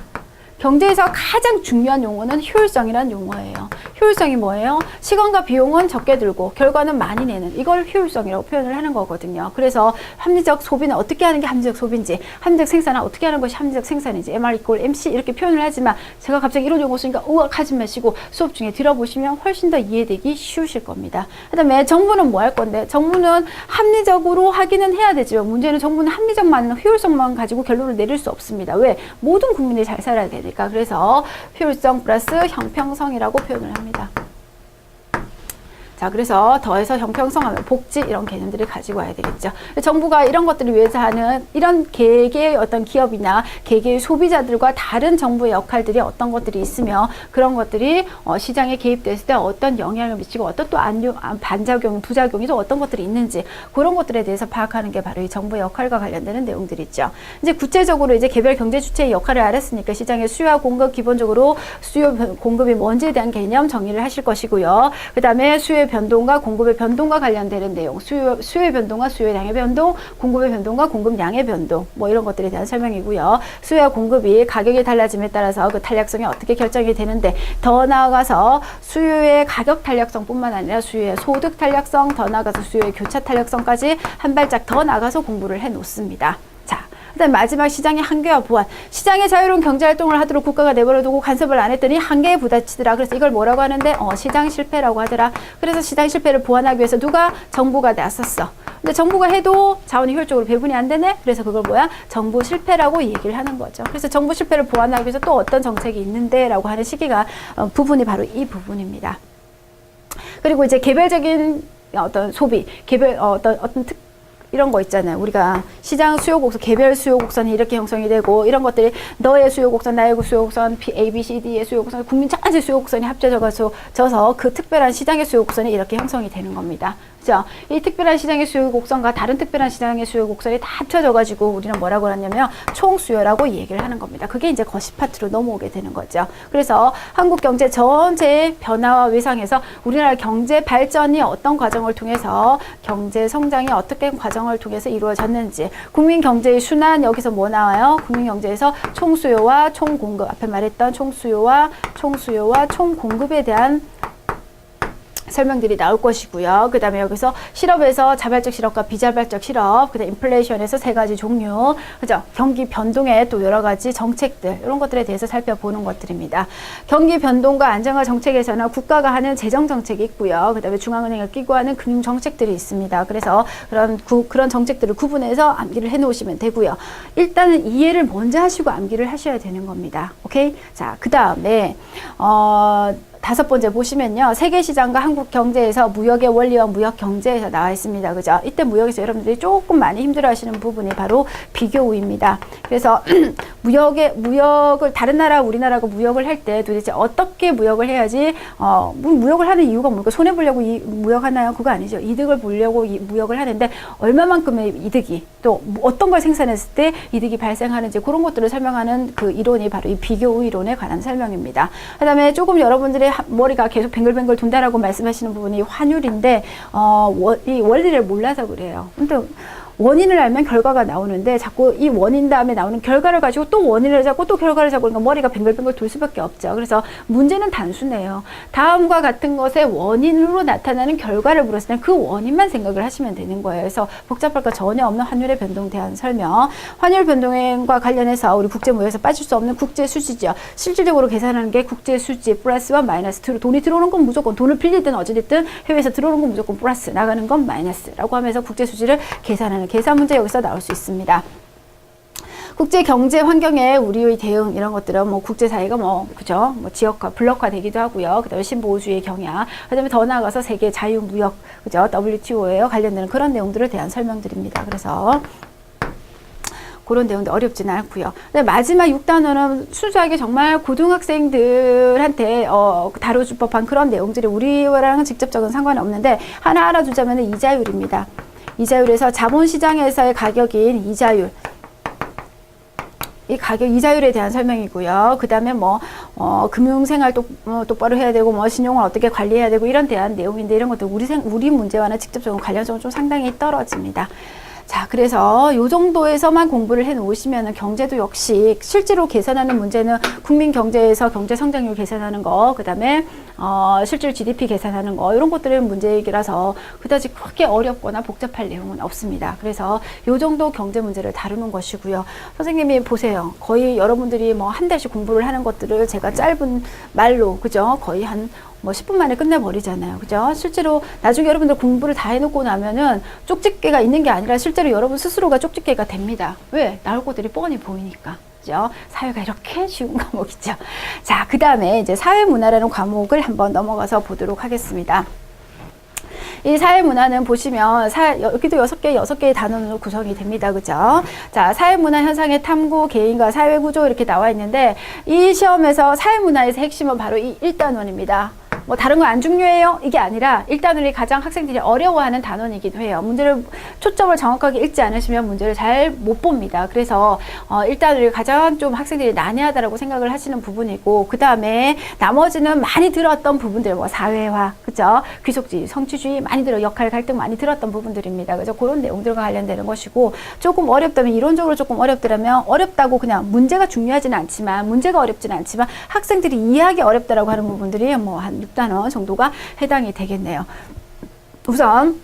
경제에서 가장 중요한 용어는 효율성이라는 용어예요. 효율성이 뭐예요? 시간과 비용은 적게 들고 결과는 많이 내는, 이걸 효율성이라고 표현을 하는 거거든요. 그래서 합리적 소비는 어떻게 하는 게 합리적 소비인지, 합리적 생산은 어떻게 하는 것이 합리적 생산인지, MR = MC 이렇게 표현을 하지만 제가 갑자기 이런 용어 쓰니까 우악 하지 마시고 수업 중에 들어보시면 훨씬 더 이해되기 쉬우실 겁니다. 그 다음에 정부는 뭐 할 건데, 정부는 합리적으로 하기는 해야 되지만 문제는 정부는 합리적만, 효율성만 가지고 결론을 내릴 수 없습니다. 왜? 모든 국민이 잘 살아야 되니까. 그래서 효율성 플러스 형평성이라고 표현을 합니다. 자, 그래서 더해서 형평성하면 복지, 이런 개념들을 가지고 와야 되겠죠. 정부가 이런 것들을 위해서 하는 이런 개개의 어떤 기업이나 개개의 소비자들과 다른 정부의 역할들이 어떤 것들이 있으며, 그런 것들이 시장에 개입됐을 때 어떤 영향을 미치고 어떤 또 반작용, 부작용이 또 어떤 것들이 있는지, 그런 것들에 대해서 파악하는 게 바로 이 정부의 역할과 관련되는 내용들이 있죠. 이제 구체적으로 이제 개별 경제 주체의 역할을 알았으니까 시장의 수요와 공급, 기본적으로 수요 공급이 뭔지에 대한 개념 정리를 하실 것이고요. 그 다음에 수요의 변동과 공급의 변동과 관련되는 내용, 수요의 변동과 수요량의 변동, 공급의 변동과 공급량의 변동, 뭐 이런 것들에 대한 설명이고요. 수요와 공급이 가격이 달라짐에 따라서 그 탄력성이 어떻게 결정이 되는데, 더 나아가서 수요의 가격 탄력성뿐만 아니라 수요의 소득 탄력성, 더 나아가서 수요의 교차 탄력성까지 한 발짝 더 나가서 공부를 해 놓습니다. 그다음 마지막 시장의 한계와 보완. 시장의 자유로운 경제활동을 하도록 국가가 내버려두고 간섭을 안 했더니 한계에 부딪히더라. 그래서 이걸 뭐라고 하는데 시장 실패라고 하더라. 그래서 시장 실패를 보완하기 위해서 누가? 정부가 나섰어. 근데 정부가 해도 자원이 효율적으로 배분이 안 되네. 그래서 그걸 뭐야? 정부 실패라고 얘기를 하는 거죠. 그래서 정부 실패를 보완하기 위해서 또 어떤 정책이 있는데 라고 하는 시기가 부분이 바로 이 부분입니다. 그리고 이제 개별적인 어떤 소비, 어떤 이런 거 있잖아요. 우리가 시장 수요 곡선, 개별 수요 곡선이 이렇게 형성이 되고 이런 것들이 너의 수요 곡선, 나의 수요 곡선, A, B, C, D의 수요 곡선, 국민 전체 수요 곡선이 합쳐져서 그 특별한 시장의 수요 곡선이 이렇게 형성이 되는 겁니다. 그죠? 이 특별한 시장의 수요 곡선과 다른 특별한 시장의 수요 곡선이 다 합쳐져가지고 우리는 뭐라고 하냐면 총수요라고 얘기를 하는 겁니다. 그게 이제 거시 파트로 넘어오게 되는 거죠. 그래서 한국 경제 전체의 변화와 외상에서 우리나라 경제 발전이 어떤 과정을 통해서 경제 성장이 어떻게 과정을 통해서 이루어졌는지, 국민 경제의 순환, 여기서 뭐 나와요? 국민 경제에서 총수요와 총공급, 앞에 말했던 총수요와 총공급에 대한 설명들이 나올 것이고요. 그 다음에 여기서 실업에서 자발적 실업과 비자발적 실업, 그 다음에 인플레이션에서 세 가지 종류, 그죠? 경기 변동의 또 여러 가지 정책들, 이런 것들에 대해서 살펴보는 것들입니다. 경기 변동과 안정화 정책에서는 국가가 하는 재정 정책이 있고요. 그 다음에 중앙은행을 끼고 하는 금융 정책들이 있습니다. 그래서 그런 정책들을 구분해서 암기를 해 놓으시면 되고요. 일단은 이해를 먼저 하시고 암기를 하셔야 되는 겁니다. 오케이? 자, 그 다음에, 다섯 번째 보시면요. 세계시장과 한국 경제에서 무역의 원리와 무역 경제에서 나와 있습니다. 그죠? 이때 무역에서 여러분들이 조금 많이 힘들어 하시는 부분이 바로 비교우입니다. 그래서 무역을 다른 나라, 우리나라하고 무역을 할 때 도대체 어떻게 무역을 해야지, 무역을 하는 이유가 뭘까? 손해보려고 무역하나요? 그거 아니죠. 이득을 보려고 무역을 하는데 얼마만큼의 이득이, 또 어떤 걸 생산했을 때 이득이 발생하는지 그런 것들을 설명하는 그 이론이 바로 이 비교우 이론에 관한 설명입니다. 그 다음에 조금 여러분들의 머리가 계속 뱅글뱅글 돈다라고 말씀하시는 부분이 환율인데, 이 원리를 몰라서 그래요. 근데 원인을 알면 결과가 나오는데 자꾸 이 원인 다음에 나오는 결과를 가지고 또 원인을 잡고 또 결과를 잡고 그러니까 머리가 뱅글뱅글 돌 수밖에 없죠. 그래서 문제는 단순해요. 다음과 같은 것의 원인으로 나타나는 결과를 물었을 때 그 원인만 생각을 하시면 되는 거예요. 그래서 복잡할 거 전혀 없는 환율의 변동에 대한 설명. 환율 변동과 관련해서 우리 국제무역에서 빠질 수 없는 국제수지죠. 실질적으로 계산하는 게 국제수지 플러스와 마이너스. 돈이 들어오는 건 무조건, 돈을 빌리든 어찌됐든 해외에서 들어오는 건 무조건 플러스, 나가는 건 마이너스라고 하면서 국제수지를 계산하는 계산 문제 여기서 나올 수 있습니다. 국제 경제 환경에 우리의 대응 이런 것들은 뭐 국제 사회가 그죠? 지역화, 블록화 되기도 하고요. 그다음에 신보호주의 경향, 그다음에 더 나아가서 세계 자유무역, 그죠? WTO에 관련되는 그런 내용들에 대한 설명드립니다. 그래서 그런 내용도 어렵지는 않고요. 근데 마지막 6단원은 순수하게 정말 고등학생들한테 다뤄줄 법한 그런 내용들이 우리와랑은 직접적인 상관이 없는데 하나 알아두자면 이자율입니다. 이자율에서 자본시장에서의 가격인 이자율, 이 가격 이자율에 대한 설명이고요. 그 다음에 금융생활 똑바로 해야 되고, 신용을 어떻게 관리해야 되고, 이런 대한 내용인데, 이런 것도 우리 문제와는 직접적으로 관련성은 좀 상당히 떨어집니다. 자, 그래서 요 정도에서만 공부를 해 놓으시면 경제도 역시 실제로 계산하는 문제는 국민 경제에서 경제 성장률 계산하는 거, 그 다음에 실질 GDP 계산하는 거, 이런 것들은 문제이라서 그다지 그렇게 어렵거나 복잡할 내용은 없습니다. 그래서 요 정도 경제 문제를 다루는 것이고요. 선생님이 보세요. 거의 여러분들이 한 달씩 공부를 하는 것들을 제가 짧은 말로, 그죠? 거의 한 10분 만에 끝내버리잖아요. 그죠? 실제로 나중에 여러분들 공부를 다 해놓고 나면은 쪽집게가 있는 게 아니라 실제로 여러분 스스로가 쪽집게가 됩니다. 왜? 나올 것들이 뻔히 보이니까. 그죠? 사회가 이렇게 쉬운 과목이죠. 자, 그 다음에 이제 사회문화라는 과목을 한번 넘어가서 보도록 하겠습니다. 이 사회문화는 보시면 여기도 6개의 단원으로 구성이 됩니다. 그죠? 자, 사회문화 현상의 탐구, 개인과 사회구조 이렇게 나와 있는데 이 시험에서 사회문화에서 핵심은 바로 이 1단원입니다. 다른 거 안 중요해요? 이게 아니라 일단은 가장 학생들이 어려워하는 단원이기도 해요. 문제를 초점을 정확하게 읽지 않으시면 문제를 잘 못 봅니다. 그래서 일단은 가장 좀 학생들이 난해하다라고 생각을 하시는 부분이고, 그 다음에 나머지는 많이 들었던 부분들, 사회화, 그죠? 귀속주의, 성취주의 많이 역할 갈등 많이 들었던 부분들입니다. 그죠? 그런 내용들과 관련되는 것이고, 조금 어렵다면, 이론적으로 조금 어렵더라면 어렵다고 그냥 문제가 중요하지는 않지만, 문제가 어렵지는 않지만 학생들이 이해하기 어렵다라고 하는 부분들이 한 6단원 정도가 해당이 되겠네요. 우선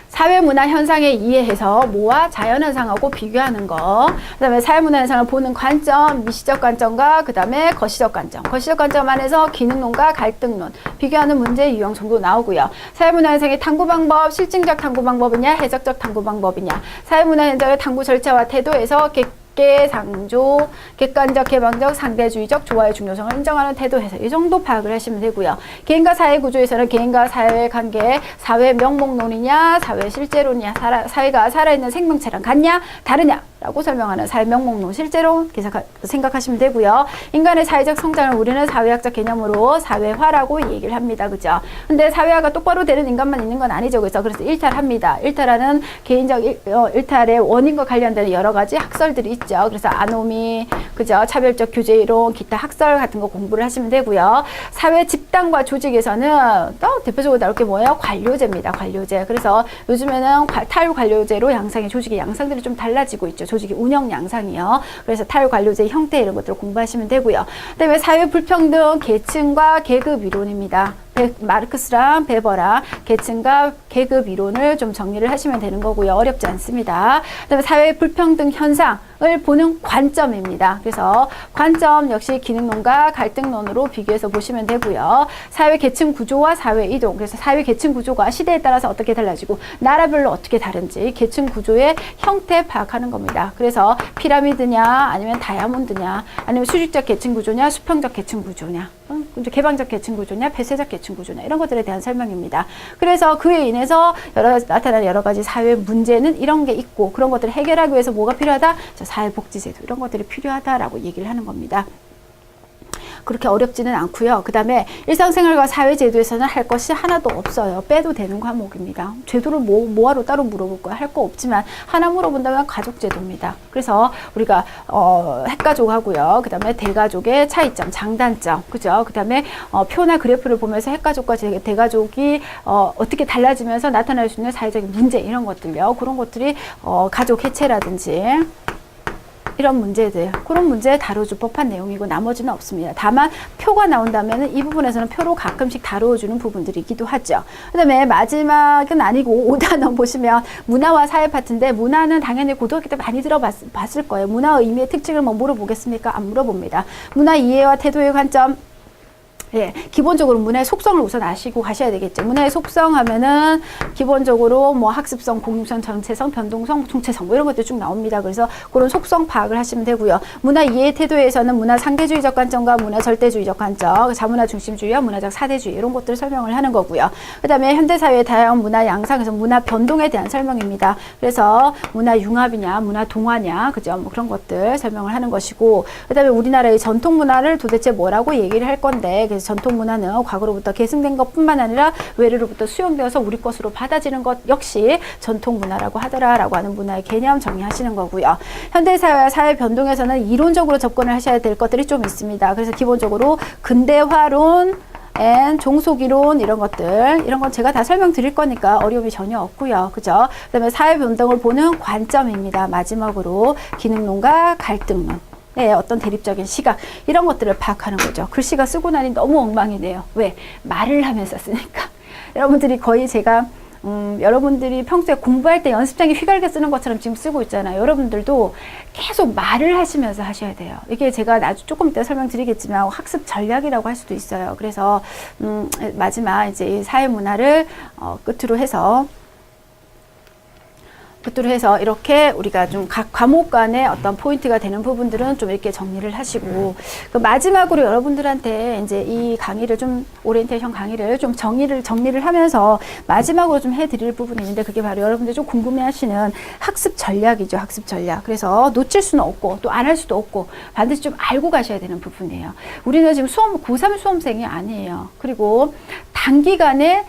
사회문화 현상에 이해해서 뭐와 자연현상하고 비교하는 거, 그 다음에 사회문화 현상을 보는 관점, 미시적 관점과 그 다음에 거시적 관점, 거시적 관점 안에서 기능론과 갈등론, 비교하는 문제 유형 정도 나오고요. 사회문화 현상의 탐구 방법, 실증적 탐구 방법이냐, 해석적 탐구 방법이냐, 사회문화 현상의 탐구 절차와 태도에서 객계상조, 객관적, 개방적, 상대주의적 조화의 중요성을 인정하는 태도에서 이 정도 파악을 하시면 되고요. 개인과 사회 구조에서는 개인과 사회의 관계, 사회 명목론이냐, 사회 실제론이냐, 사회가 살아있는 생명체랑 같냐, 다르냐 라고 설명하는 사회 명목론 실제론 생각하시면 되고요. 인간의 사회적 성장을 우리는 사회학적 개념으로 사회화라고 얘기를 합니다. 그죠? 근데 사회화가 똑바로 되는 인간만 있는 건 아니죠. 그래서 일탈합니다. 일탈하는 개인적 일탈의 원인과 관련된 여러 가지 학설들이 있죠. 그래서 아노미, 그죠? 차별적 교제 이론, 기타 학설 같은 거 공부를 하시면 되고요. 사회 집단과 조직에서는 또 대표적으로 나올 게 뭐예요? 관료제입니다. 관료제. 그래서 요즘에는 탈관료제로 양상의 조직의 양상들이 좀 달라지고 있죠. 조직의 운영 양상이요. 그래서 탈관료제 형태 이런 것들을 공부하시면 되고요. 그다음에 사회 불평등, 계층과 계급 이론입니다. 마르크스랑 베버랑 계층과 계급 이론을 좀 정리를 하시면 되는 거고요. 어렵지 않습니다. 그다음에 사회 불평등 현상을 보는 관점입니다. 그래서 관점 역시 기능론과 갈등론으로 비교해서 보시면 되고요. 사회 계층 구조와 사회 이동. 그래서 사회 계층 구조가 시대에 따라서 어떻게 달라지고 나라별로 어떻게 다른지 계층 구조의 형태 파악하는 겁니다. 그래서 피라미드냐 아니면 다이아몬드냐 아니면 수직적 계층 구조냐 수평적 계층 구조냐 개방적 계층 구조냐 폐쇄적 계층 구조냐 이런 것들에 대한 설명입니다. 그래서 그에 인해서 나타나는 여러 가지 사회 문제는 이런 게 있고 그런 것들을 해결하기 위해서 뭐가 필요하다? 사회복지제도 이런 것들이 필요하다라고 얘기를 하는 겁니다. 그렇게 어렵지는 않고요. 그 다음에 일상생활과 사회제도에서는 할 것이 하나도 없어요. 빼도 되는 과목입니다. 제도를 뭐하러 따로 물어볼 거야? 할 거 없지만 하나 물어본다면 가족제도입니다. 그래서 우리가 핵가족하고요. 그 다음에 대가족의 차이점, 장단점, 그죠? 그 다음에 표나 그래프를 보면서 핵가족과 대가족이 어떻게 달라지면서 나타날 수 있는 사회적인 문제 이런 것들요. 그런 것들이 가족 해체라든지 이런 문제들, 그런 문제 다뤄줄 법한 내용이고 나머지는 없습니다. 다만 표가 나온다면 이 부분에서는 표로 가끔씩 다루어주는 부분들이기도 하죠. 그 다음에 마지막은 아니고 5단원 보시면 문화와 사회 파트인데 문화는 당연히 고등학교 때 많이 들어봤을 거예요. 문화의 의미의 특징을 뭐 물어보겠습니까? 안 물어봅니다. 문화 이해와 태도의 관점, 예, 기본적으로 문화의 속성을 우선 아시고 가셔야 되겠죠. 문화의 속성 하면은 기본적으로 뭐 학습성, 공유성, 전체성, 변동성, 총체성 뭐 이런 것들 쭉 나옵니다. 그래서 그런 속성 파악을 하시면 되고요. 문화 이해 태도에서는 문화 상대주의적 관점과 문화 절대주의적 관점, 자문화 중심주의와 문화적 사대주의 이런 것들을 설명을 하는 거고요. 그 다음에 현대사회의 다양한 문화 양상에서 문화 변동에 대한 설명입니다. 그래서 문화 융합이냐, 문화 동화냐, 그죠? 뭐 그런 것들 설명을 하는 것이고, 그 다음에 우리나라의 전통 문화를 도대체 뭐라고 얘기를 할 건데, 그래서 전통 문화는 과거로부터 계승된 것뿐만 아니라 외래로부터 수용되어서 우리 것으로 받아지는 것 역시 전통 문화라고 하더라라고 하는 문화의 개념 정리하시는 거고요. 현대사회와 사회 변동에서는 이론적으로 접근을 하셔야 될 것들이 좀 있습니다. 그래서 기본적으로 근대화론, 종속이론 이런 것들, 이런 건 제가 다 설명드릴 거니까 어려움이 전혀 없고요. 그죠? 그 다음에 사회 변동을 보는 관점입니다. 마지막으로 기능론과 갈등론. 네, 어떤 대립적인 시각 이런 것들을 파악하는 거죠. 글씨가 쓰고 나니 너무 엉망이네요. 왜? 말을 하면서 쓰니까. 여러분들이 거의 제가 여러분들이 평소에 공부할 때 연습장에 휘갈겨 쓰는 것처럼 지금 쓰고 있잖아요. 여러분들도 계속 말을 하시면서 하셔야 돼요. 이게 제가 나중에 조금 이따 설명드리겠지만 학습 전략이라고 할 수도 있어요. 그래서 마지막 이제 이 사회 문화를 끝으로 해서 이렇게 우리가 좀 각 과목 간의 어떤 포인트가 되는 부분들은 좀 이렇게 정리를 하시고, 그 마지막으로 여러분들한테 이제 이 강의를 좀, 오리엔테이션 강의를 좀 정리를 하면서 마지막으로 좀 해드릴 부분이 있는데, 그게 바로 여러분들이 좀 궁금해 하시는 학습 전략이죠. 학습 전략. 그래서 놓칠 수는 없고, 또 안 할 수도 없고, 반드시 좀 알고 가셔야 되는 부분이에요. 우리는 지금 고3 수험생이 아니에요. 그리고 단기간에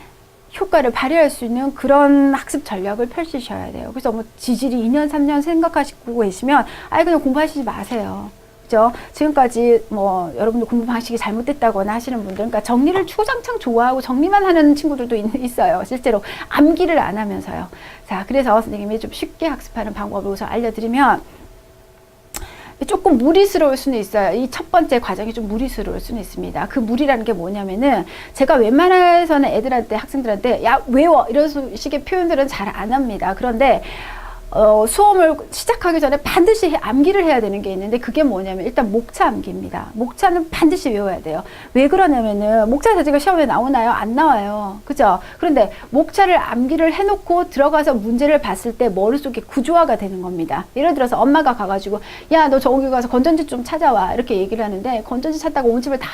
효과를 발휘할 수 있는 그런 학습 전략을 펼치셔야 돼요. 그래서 뭐 지질이 2년, 3년 생각하시고 계시면 아예 그냥 공부하시지 마세요. 그죠? 지금까지 뭐 여러분들 공부 방식이 잘못됐다거나 하시는 분들, 그러니까 정리를 추구장창 좋아하고 정리만 하는 친구들도 있어요. 실제로 암기를 안 하면서요. 자, 그래서 선생님이 좀 쉽게 학습하는 방법을 우선 알려드리면, 조금 무리스러울 수는 있어요. 이 첫 번째 과정이 좀 무리스러울 수는 있습니다. 그 무리라는 게 뭐냐면은, 제가 웬만해서는 애들한테, 학생들한테 야 외워 이런 식의 표현들은 잘 안 합니다. 그런데 수험을 시작하기 전에 반드시 암기를 해야 되는 게 있는데 그게 뭐냐면 일단 목차 암기입니다. 목차는 반드시 외워야 돼요. 왜 그러냐면은 목차 자체가 시험에 나오나요? 안 나와요. 그죠? 그런데 목차를 암기를 해놓고 들어가서 문제를 봤을 때 머릿속에 구조화가 되는 겁니다. 예를 들어서 엄마가 가가지고 야, 너 저기 가서 건전지 좀 찾아와 이렇게 얘기를 하는데 건전지 찾다가 온 집을 다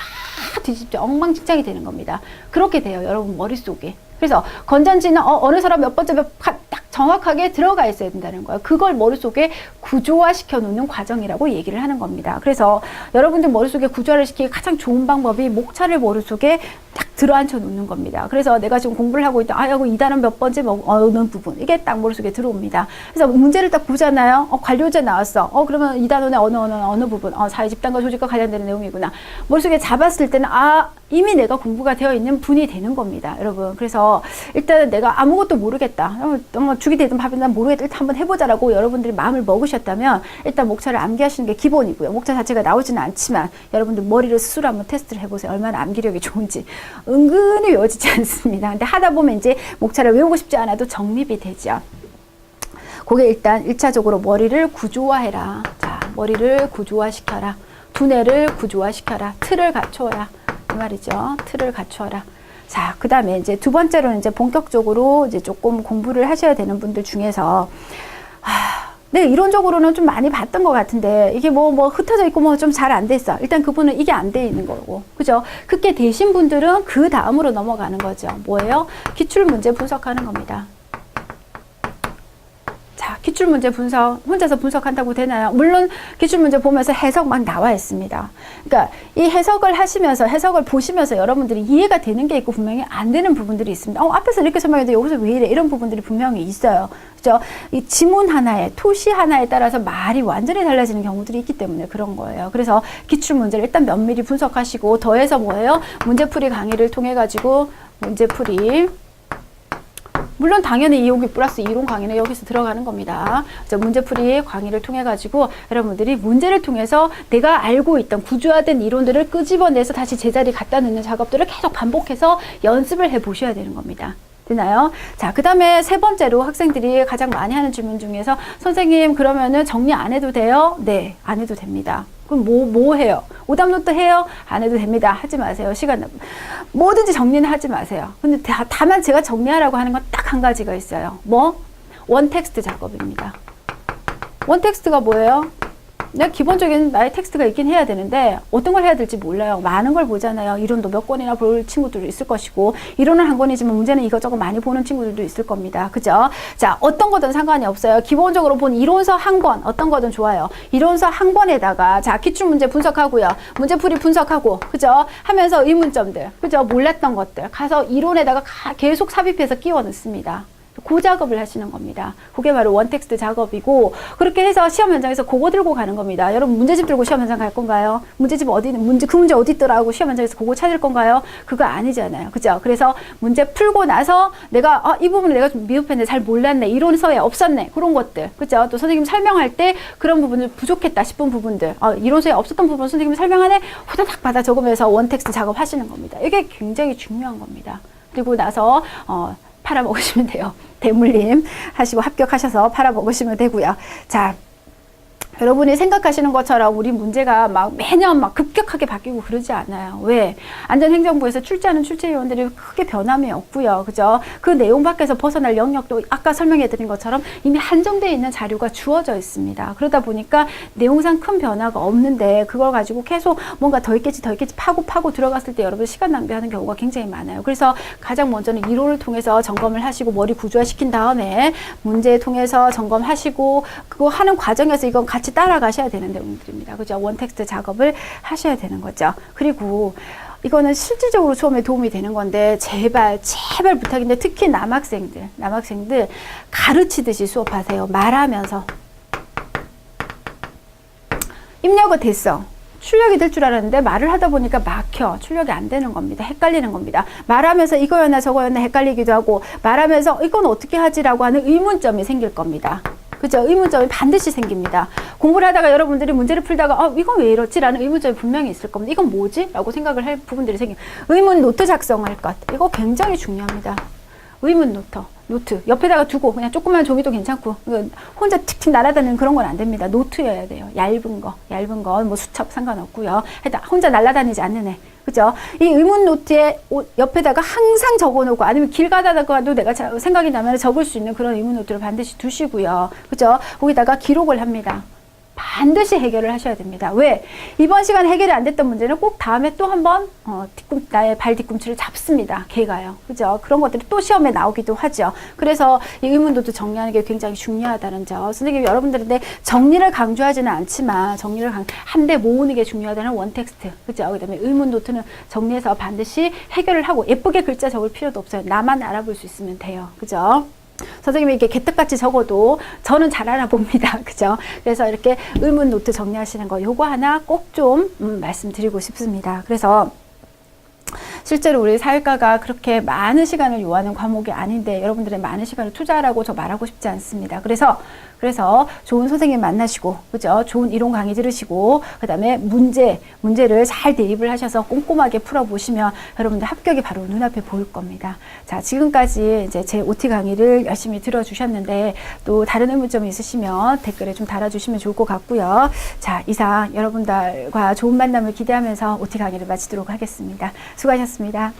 뒤집죠. 엉망진창이 되는 겁니다. 그렇게 돼요. 여러분 머릿속에. 그래서 건전지는 어느 사람 몇 번째 딱 정확하게 들어가 있어야 된다는 거예요. 그걸 머릿속에 구조화 시켜 놓는 과정이라고 얘기를 하는 겁니다. 그래서 여러분들 머릿속에 구조화를 시키기 가장 좋은 방법이 목차를 머릿속에 딱 들어앉혀 놓는 겁니다. 그래서 내가 지금 공부를 하고 있다. 이거 이 단원 몇 번째 어느 부분 이게 딱 머릿속에 들어옵니다. 그래서 문제를 딱 보잖아요. 관료제 나왔어. 그러면 이 단원의 어느 부분 사회 집단과 조직과 관련되는 내용이구나. 머릿속에 잡았을 때는 이미 내가 공부가 되어 있는 분이 되는 겁니다. 여러분. 그래서 일단은 내가 아무것도 모르겠다. 죽이 되든 밥이든 모르겠다. 일단 한번 해보자라고 여러분들이 마음을 먹으셨다면 일단 목차를 암기하시는 게 기본이고요. 목차 자체가 나오지는 않지만 여러분들 머리를 스스로 한번 테스트를 해보세요. 얼마나 암기력이 좋은지. 은근히 외워지지 않습니다. 근데 하다 보면 이제 목차를 외우고 싶지 않아도 정립이 되죠. 그게 일단 1차적으로 머리를 구조화해라. 자, 머리를 구조화시켜라. 두뇌를 구조화시켜라. 틀을 갖추어라. 이 말이죠. 틀을 갖추어라. 자, 그 다음에 이제 두 번째로는 이제 본격적으로 이제 조금 공부를 하셔야 되는 분들 중에서, 네, 이론적으로는 좀 많이 봤던 것 같은데, 이게 흩어져 있고 좀 잘 안 됐어. 일단 그분은 이게 안 돼 있는 거고. 그죠? 그게 되신 분들은 그 다음으로 넘어가는 거죠. 뭐예요? 기출문제 분석하는 겁니다. 자, 기출문제 분석, 혼자서 분석한다고 되나요? 물론 기출문제 보면서 해석 막 나와 있습니다. 그러니까 이 해석을 하시면서, 해석을 보시면서 여러분들이 이해가 되는 게 있고 분명히 안 되는 부분들이 있습니다. 앞에서 이렇게 설명했는데 여기서 왜 이래? 이런 부분들이 분명히 있어요. 그죠? 이 지문 하나에, 토시 하나에 따라서 말이 완전히 달라지는 경우들이 있기 때문에 그런 거예요. 그래서 기출문제를 일단 면밀히 분석하시고 더해서 뭐예요? 문제풀이 강의를 통해 가지고 문제풀이 물론 당연히 2호기 플러스 이론 강의는 여기서 들어가는 겁니다. 문제풀이 강의를 통해 가지고 여러분들이 문제를 통해서 내가 알고 있던 구조화된 이론들을 끄집어내서 다시 제자리 갖다 놓는 작업들을 계속 반복해서 연습을 해 보셔야 되는 겁니다. 되나요? 자, 그 다음에 세 번째로 학생들이 가장 많이 하는 질문 중에서 선생님 그러면은 정리 안 해도 돼요? 네, 안 해도 됩니다. 그럼 뭐 해요? 오답노트 해요? 안 해도 됩니다. 하지 마세요. 시간 뭐든지 정리는 하지 마세요. 근데 다만 제가 정리하라고 하는 건 딱 한 가지가 있어요. 원텍스트 작업입니다. 원텍스트가 뭐예요? 내가 기본적인 나의 텍스트가 있긴 해야 되는데 어떤 걸 해야 될지 몰라요. 많은 걸 보잖아요. 이론도 몇 권이나 볼 친구들도 있을 것이고 이론은 한 권이지만 문제는 이것저것 많이 보는 친구들도 있을 겁니다. 그죠? 자, 어떤 거든 상관이 없어요. 기본적으로 본 이론서 한 권, 어떤 거든 좋아요. 이론서 한 권에다가 자, 기출문제 분석하고요. 문제풀이 분석하고 그죠? 하면서 의문점들, 그죠? 몰랐던 것들 가서 이론에다가 계속 삽입해서 끼워 넣습니다. 그 작업을 하시는 겁니다. 그게 바로 원텍스트 작업이고 그렇게 해서 시험 현장에서 그거 들고 가는 겁니다. 여러분 문제집 들고 시험 현장 갈 건가요? 문제집 그 문제 어디 있더라 하고 시험 현장에서 그거 찾을 건가요? 그거 아니잖아요. 그죠? 그래서 문제 풀고 나서 내가 이 부분을 내가 좀 미흡했네, 잘 몰랐네, 이론서에 없었네, 그런 것들. 그죠? 또 선생님 설명할 때 그런 부분을 부족했다 싶은 부분들, 이론서에 없었던 부분 선생님이 설명하네, 후다닥 받아 적으면서 원텍스트 작업 하시는 겁니다. 이게 굉장히 중요한 겁니다. 그리고 나서 팔아먹으시면 돼요. 대물림 하시고 합격하셔서 팔아먹으시면 되고요. 자, 여러분이 생각하시는 것처럼 우리 문제가 막 매년 막 급격하게 바뀌고 그러지 않아요. 왜? 안전행정부에서 출제하는 출제위원들이 크게 변함이 없고요. 그죠? 그 내용 밖에서 벗어날 영역도 아까 설명해드린 것처럼 이미 한정되어 있는 자료가 주어져 있습니다. 그러다 보니까 내용상 큰 변화가 없는데 그걸 가지고 계속 뭔가 더 있겠지 파고 들어갔을 때 여러분 시간 낭비하는 경우가 굉장히 많아요. 그래서 가장 먼저는 이론을 통해서 점검을 하시고 머리 구조화시킨 다음에 문제 통해서 점검하시고 그거 하는 과정에서 이건 같이 따라가셔야 되는 내용들입니다. 그죠? 원텍스트 작업을 하셔야 되는 거죠. 그리고 이거는 실질적으로 수업에 도움이 되는 건데 제발 부탁인데 특히 남학생들 가르치듯이 수업하세요. 말하면서. 입력은 됐어. 출력이 될 줄 알았는데 말을 하다 보니까 막혀. 출력이 안 되는 겁니다. 헷갈리는 겁니다. 말하면서 이거였나 저거였나 헷갈리기도 하고 말하면서 이건 어떻게 하지라고 하는 의문점이 생길 겁니다. 그죠? 의문점이 반드시 생깁니다. 공부를 하다가 여러분들이 문제를 풀다가 이건 왜 이렇지? 라는 의문점이 분명히 있을 겁니다. 이건 뭐지? 라고 생각을 할 부분들이 의문 노트 작성할 것. 이거 굉장히 중요합니다. 의문 노트 옆에다가 두고 그냥 조그만 종이도 괜찮고 혼자 틱틱 날아다니는 그런 건 안 됩니다. 노트여야 돼요. 얇은 거 뭐 수첩 상관없고요. 하여튼 혼자 날아다니지 않는 애. 그죠? 이 의문 노트에 옆에다가 항상 적어놓고 아니면 길 가다가도 내가 생각이 나면 적을 수 있는 그런 의문 노트를 반드시 두시고요. 그죠? 거기다가 기록을 합니다. 반드시 해결을 하셔야 됩니다. 왜? 이번 시간에 해결이 안 됐던 문제는 꼭 다음에 또 한번 나의 발 뒤꿈치를 잡습니다. 걔가요. 그죠? 그런 것들이 또 시험에 나오기도 하죠. 그래서 이 의문도도 정리하는 게 굉장히 중요하다는 점. 선생님이 여러분들한테 정리를 강조하지는 않지만 정리를 한데 모으는 게 중요하다는 원텍스트. 그죠? 그다음에 의문노트는 정리해서 반드시 해결을 하고 예쁘게 글자 적을 필요도 없어요. 나만 알아볼 수 있으면 돼요. 그죠? 선생님이 이렇게 개떡같이 적어도 저는 잘 알아봅니다. 그죠? 그래서 이렇게 의문 노트 정리하시는 거 요거 하나 꼭 좀 말씀드리고 싶습니다. 그래서 실제로 우리 사회과가 그렇게 많은 시간을 요하는 과목이 아닌데 여러분들의 많은 시간을 투자하라고 저 말하고 싶지 않습니다. 그래서 좋은 선생님 만나시고, 그죠? 좋은 이론 강의 들으시고, 그 다음에 문제를 잘 대입을 하셔서 꼼꼼하게 풀어보시면 여러분들 합격이 바로 눈앞에 보일 겁니다. 자, 지금까지 이제 제 OT 강의를 열심히 들어주셨는데, 또 다른 의문점이 있으시면 댓글에 좀 달아주시면 좋을 것 같고요. 자, 이상 여러분들과 좋은 만남을 기대하면서 OT 강의를 마치도록 하겠습니다. 수고하셨습니다.